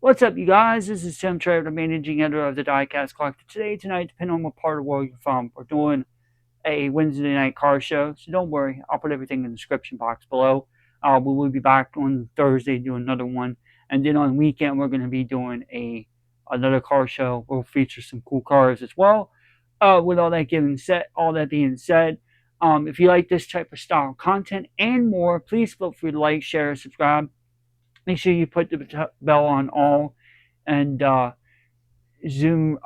What's up, you guys? This is Tim Trevor, the managing editor of the Diecast Collector. Tonight, depending on what part of the world you're from, we're doing a Wednesday night car show. So don't worry, I'll put everything in the description box below. We will be back on Thursday doing another one, and then on the weekend we're going to be doing another car show. We'll feature some cool cars as well. With all that being said, if you like this type of style content and more, please feel free to like, share, subscribe. Make sure you put the bell on all and zoom.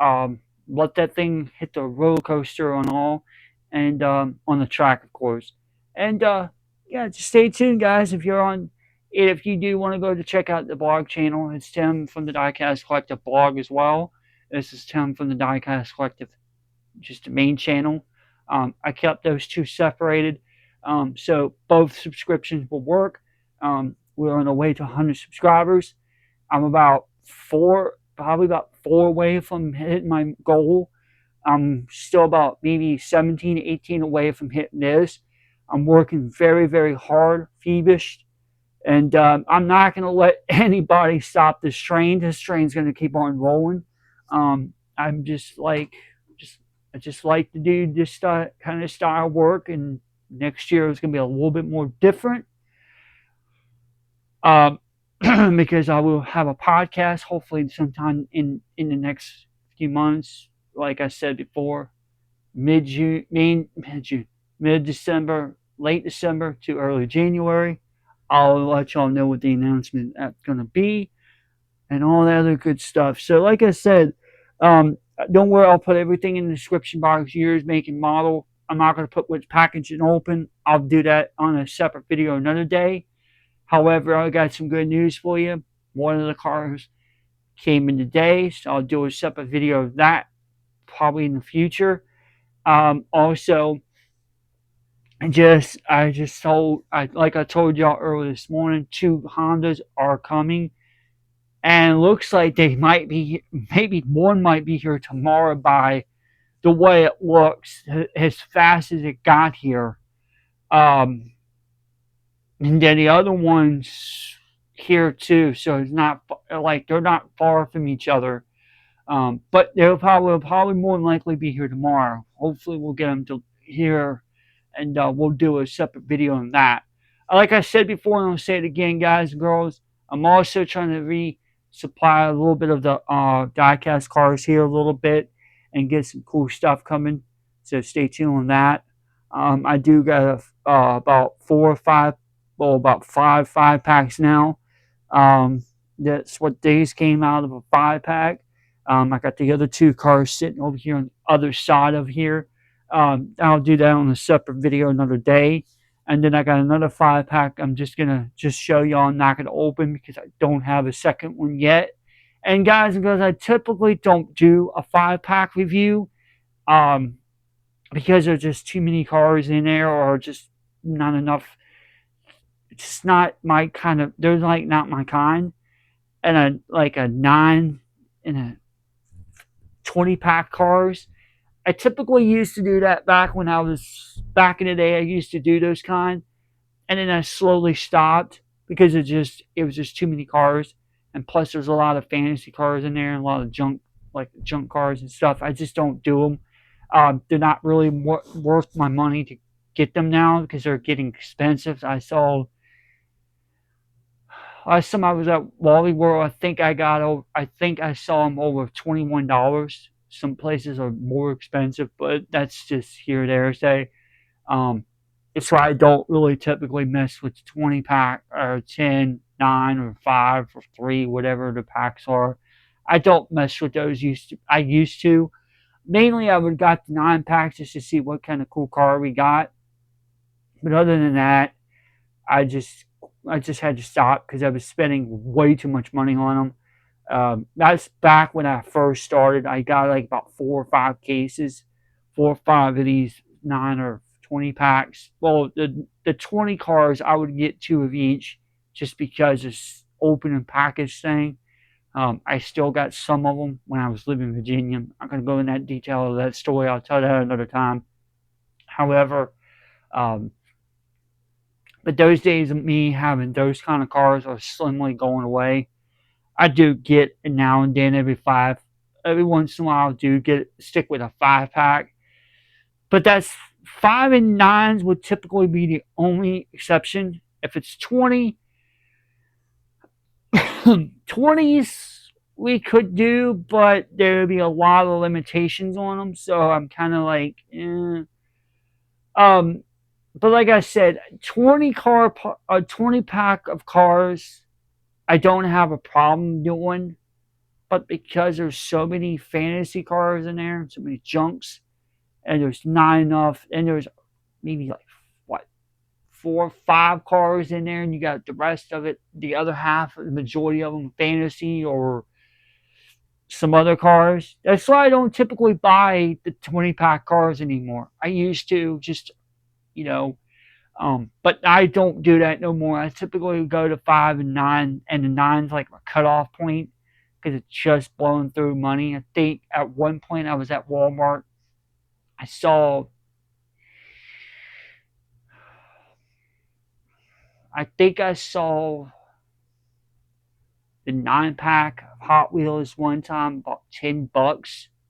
Let that thing hit the roller coaster on all, and on the track, of course. And yeah, just stay tuned, guys. If you do want to go to check out the blog channel, it's Tim from the Diecast Collective blog as well. This is Tim from the Diecast Collective, just the main channel. I kept those two separated, so both subscriptions will work. We're on the way to 100 subscribers. I'm probably about four away from hitting my goal. I'm still about maybe 17, 18 away from hitting this. I'm working very, very hard, peevish, and I'm not going to let anybody stop this train. This train's going to keep on rolling. I'm I just like to do this kind of style work, and next year is going to be a little bit more different. Because I will have a podcast hopefully sometime in the next few months. Like I said before, mid December, late December to early January. I'll let y'all know what the announcement that's going to be and all that other good stuff. So, like I said, don't worry, I'll put everything in the description box, years, make, and model. I'm not going to put which package and open. I'll do that on a separate video another day. However, I got some good news for you. One of the cars came in today, so I'll do a separate video of that probably in the future. Also, like I told y'all earlier this morning, 2 Hondas are coming, and it looks like they might be, maybe one might be here tomorrow by the way it looks, as fast as it got here. And then the other ones here too, so it's not like they're not far from each other. But they'll probably more than likely be here tomorrow. Hopefully, we'll get them to here, and we'll do a separate video on that. Like I said before, and I'll say it again, guys and girls. I'm also trying to resupply a little bit of the diecast cars here a little bit, and get some cool stuff coming. So stay tuned on that. I do got about 4 or 5, well, about five packs now. That's what these came out of a 5-pack. I got the other 2 cars sitting over here on the other side of here. I'll do that on a separate video another day. And then I got another 5-pack. I'm just going to show y'all. I'm not going to open because I don't have a second one yet. And guys and girls, I typically don't do a 5-pack review because there's just too many cars in there, or just not enough. It's just not my kind of, they're like not my kind. And a 9 and a 20-pack cars. I typically used to do that back in the day. I used to do those kind, and then I slowly stopped because it was just too many cars, and plus there's a lot of fantasy cars in there and a lot of junk cars and stuff. I just don't do them. They're not really worth my money to get them now because they're getting expensive. Last time I was at Wally World, I think I saw them over $21. Some places are more expensive, but that's just here or there. It's why I don't really typically mess with 20-pack or 10, 9, or 5 or 3, whatever the packs are. I don't mess with those. I used to. Mainly, I would got the 9-packs just to see what kind of cool car we got. But other than that, I just had to stop because I was spending way too much money on them. That's back when I first started. I got like about 4 or 5 cases, 4 or 5 of these 9 or 20 packs. Well, the 20 cars, I would get 2 of each just because it's open and packaged thing. I still got some of them when I was living in Virginia. I'm not going to go in that detail of that story. I'll tell that another time. However, but those days of me having those kind of cars are slimly going away. I do get it now and then every once in a while I do stick with a 5 pack. But that's 5 and 9s would typically be the only exception. If it's 20s we could do, but there would be a lot of limitations on them. So I'm kind of like, eh. Um, but like I said, 20 pack of cars, I don't have a problem doing. But because there's so many fantasy cars in there, so many junks, and there's not enough, and there's maybe like what 4 or 5 cars in there, and you got the rest of it, the other half, the majority of them fantasy or some other cars. That's why I don't typically buy the 20 pack cars anymore. I used to just, you know, but I don't do that no more. I typically go to 5 and 9, and the nine's like my cutoff point because it's just blowing through money. I think at one point I was at Walmart. I saw, I think I saw the 9 pack of Hot Wheels one time, about $10,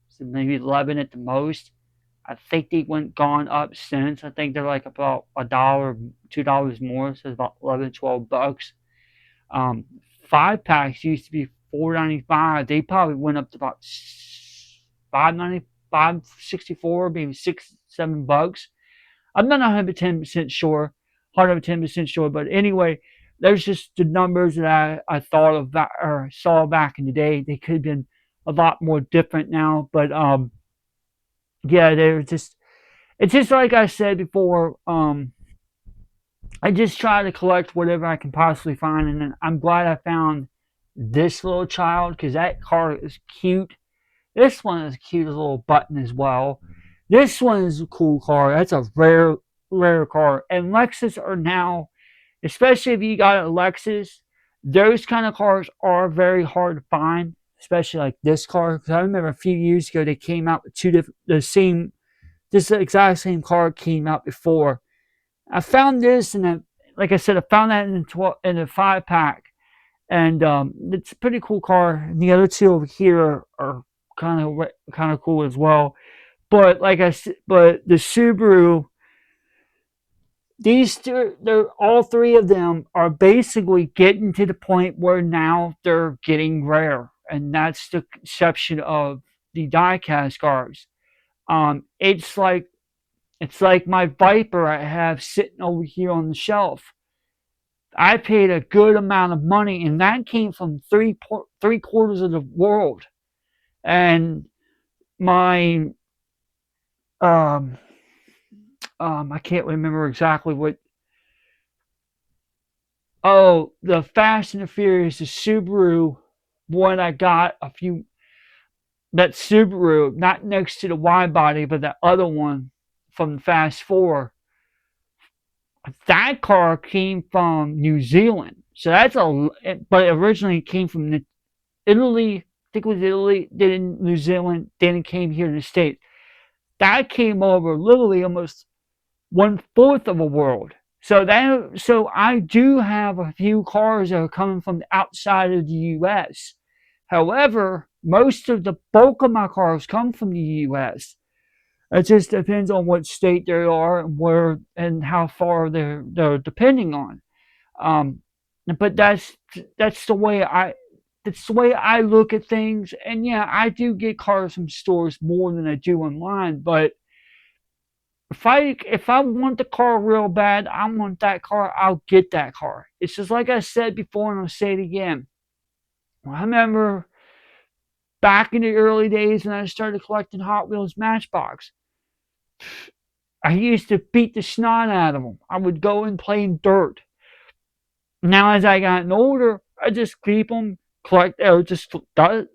so maybe 11 at the most. I think they went gone up since. I think they're like about $1, $2 more, so it's about 11, $12. Um, 5 packs used to be $4.95. They probably went up to about 5.90, 5.64, maybe $6, $7. I'm not 110% sure, 110% sure, but anyway, there's just the numbers that I thought of or saw back in the day. They could have been a lot more different now, but yeah, they're just. It's just like I said before. I just try to collect whatever I can possibly find, and I'm glad I found this little child because that car is cute. This one is cute as a little button as well. This one is a cool car. That's a rare car. And Lexus are now, especially if you got a Lexus, those kind of cars are very hard to find, especially like this car. Because I remember a few years ago they came out with two different, this exact same car came out before. I found this, and like I said, I found that in a 5 pack, and it's a pretty cool car. And the other two over here are kind of cool as well. But like I said, but the Subaru, these two, they're all three of them are basically getting to the point where now they're getting rare, and that's the exception of the diecast cars. It's like my Viper I have sitting over here on the shelf. I paid a good amount of money, and that came from three quarters of the world. And my um I can't remember exactly what. Oh, the Fast and the Furious, the Subaru one I got a few. That Subaru, not next to the wide body, but that other one from Fast Four. That car came from New Zealand, so but it originally came from Italy. I think it was Italy, then New Zealand, then it came here to the States. That came over literally almost 1/4 of a world. So I do have a few cars that are coming from the outside of the U.S. However, most of the bulk of my cars come from the U.S. It just depends on what state they are and where and how far they're depending on. Um, but that's the way I look at things. And yeah, I do get cars from stores more than I do online. But if I want the car real bad, I want that car. I'll get that car. It's just like I said before, and I'll say it again. I remember back in the early days when I started collecting Hot Wheels Matchbox. I used to beat the snot out of them. I would go and play in dirt. Now, as I gotten older, I just keep them, collect, just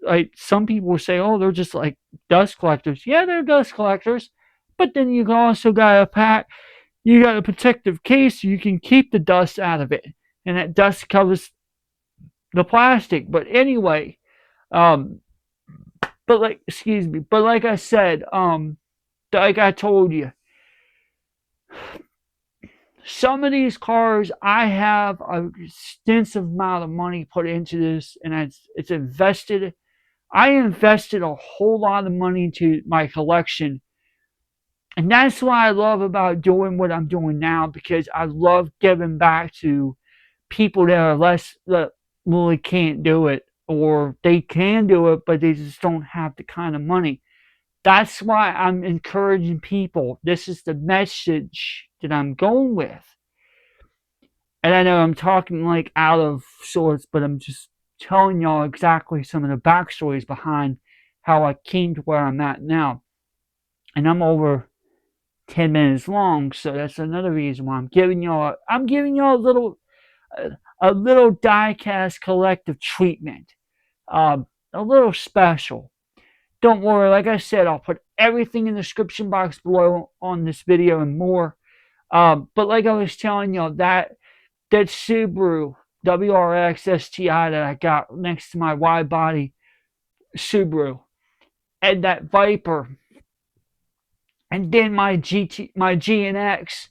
like some people say, oh, they're just like dust collectors. Yeah, they're dust collectors, but then you also got you got a protective case so you can keep the dust out of it, and that dust covers the plastic. But anyway, um, but like I said, like I told you, Some of these cars, I have an extensive amount of money put into this, and it's invested. I invested a whole lot of money into my collection, and that's what I love about doing what I'm doing now, because I love giving back to people that are less, that really can't do it, or they can do it but they just don't have the kind of money. That's why I'm encouraging people. This is the message that I'm going with. And I know I'm talking like out of sorts, but I'm just telling y'all exactly some of the backstories behind how I came to where I'm at now. And I'm over 10 minutes long, so that's another reason why I'm giving y'all a little diecast collective treatment. A little special. Don't worry, like I said, I'll put everything in the description box below on this video and more. But like I was telling y'all, that Subaru WRX STI that I got next to my wide body Subaru, and that Viper, and then my GNX.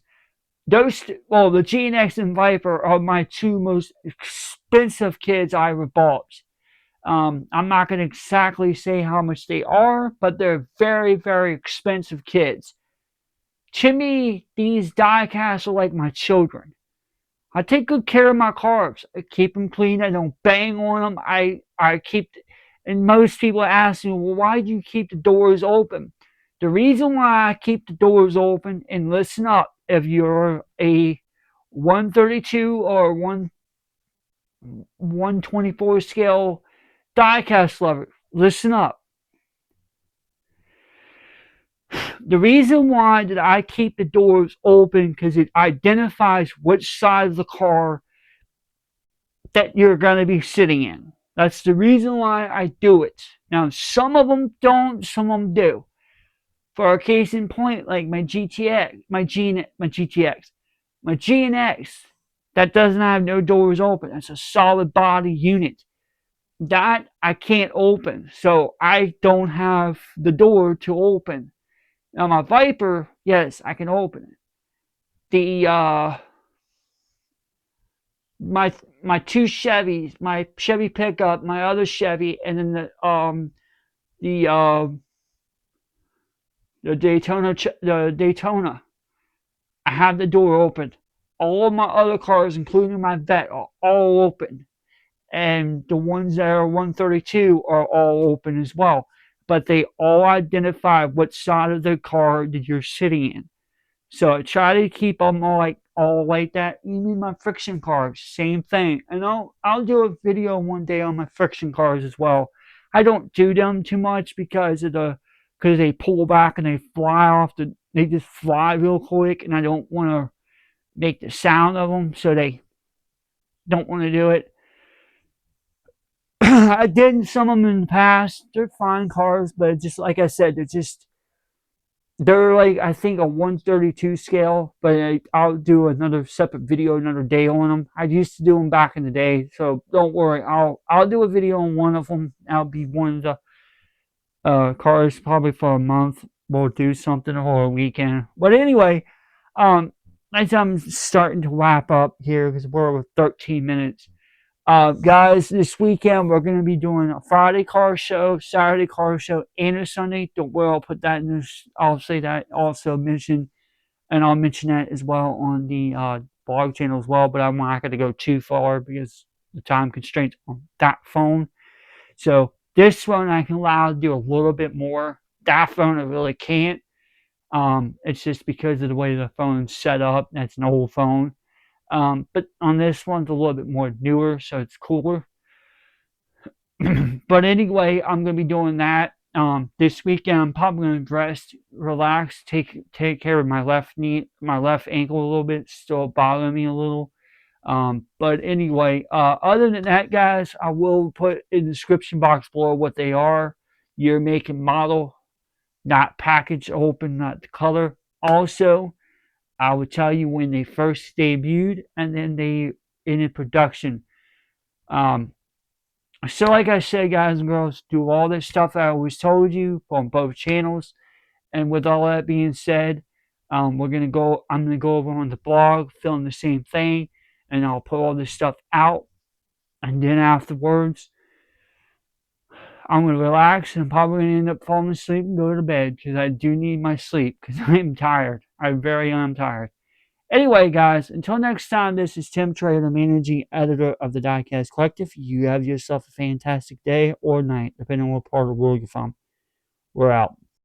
The GNX and Viper are my two most expensive kids I ever bought. I'm not going to exactly say how much they are, but they're very, very expensive kids. To me, these diecasts are like my children. I take good care of my cars. I keep them clean. I don't bang on them. I keep, and most people ask me, well, why do you keep the doors open? The reason why I keep the doors open, and listen up, if you're a 132 or 124 scale diecast lover, listen up. The reason why that I keep the doors open, because it identifies which side of the car that you're going to be sitting in. That's the reason why I do it. Now, some of them don't, some of them do. For a case in point, like my GTX, my GTX, my GNX, that doesn't have no doors open. That's a solid body unit. That I can't open, so I don't have the door to open. Now my Viper, yes, I can open it. The my two Chevys, my Chevy pickup, my other Chevy, and then the uh, the Daytona. I have the door open. All of my other cars, including my Vet, are all open, and the ones that are 132 are all open as well. But they all identify what side of the car that you're sitting in. So I try to keep them all like that. Even my friction cars, same thing. And I'll do a video one day on my friction cars as well. I don't do them too much because they pull back and they fly off they just fly real quick, and I don't want to make the sound of them, so they don't want to do it. I did some of them in the past. They're fine cars, but just like I said, they're like, I think, a 132 scale, but I'll do another separate video another day on them. I used to do them back in the day, so don't worry. I'll do a video on one of them. I'll be one of the cars probably for a month. We'll do something or a weekend. But anyway, as I'm starting to wrap up here because we're over 13 minutes. Guys, this weekend we're going to be doing a Friday car show, Saturday car show, and a Sunday. Don't worry, I'll put that in this. I'll say that also mention, and I'll mention that as well on the blog channel as well. But I'm not going to go too far because the time constraints on that phone. So this one I can allow to do a little bit more. That phone I really can't. It's just because of the way the phone's set up. That's an old phone. But on this one's a little bit more newer, so it's cooler. But anyway, I'm going to be doing that this weekend. I'm probably going to rest, relax, take care of my left knee, my left ankle a little bit. Still bothering me a little. But anyway, other than that, guys, I will put in the description box below what they are, year, make, and model, not package open, not the color. Also, I will tell you when they first debuted and then they in production. So like I said, guys and girls, do all this stuff I always told you on both channels. And with all that being said, I'm gonna go over on the blog, film the same thing, and I'll put all this stuff out. And then afterwards, I'm gonna relax and I'm probably gonna end up falling asleep and go to bed because I do need my sleep because I'm tired. I very am tired. Anyway, guys, until next time, this is Tim Trader, managing editor of the Diecast Collective. You have yourself a fantastic day or night, depending on what part of the world you're from. We're out.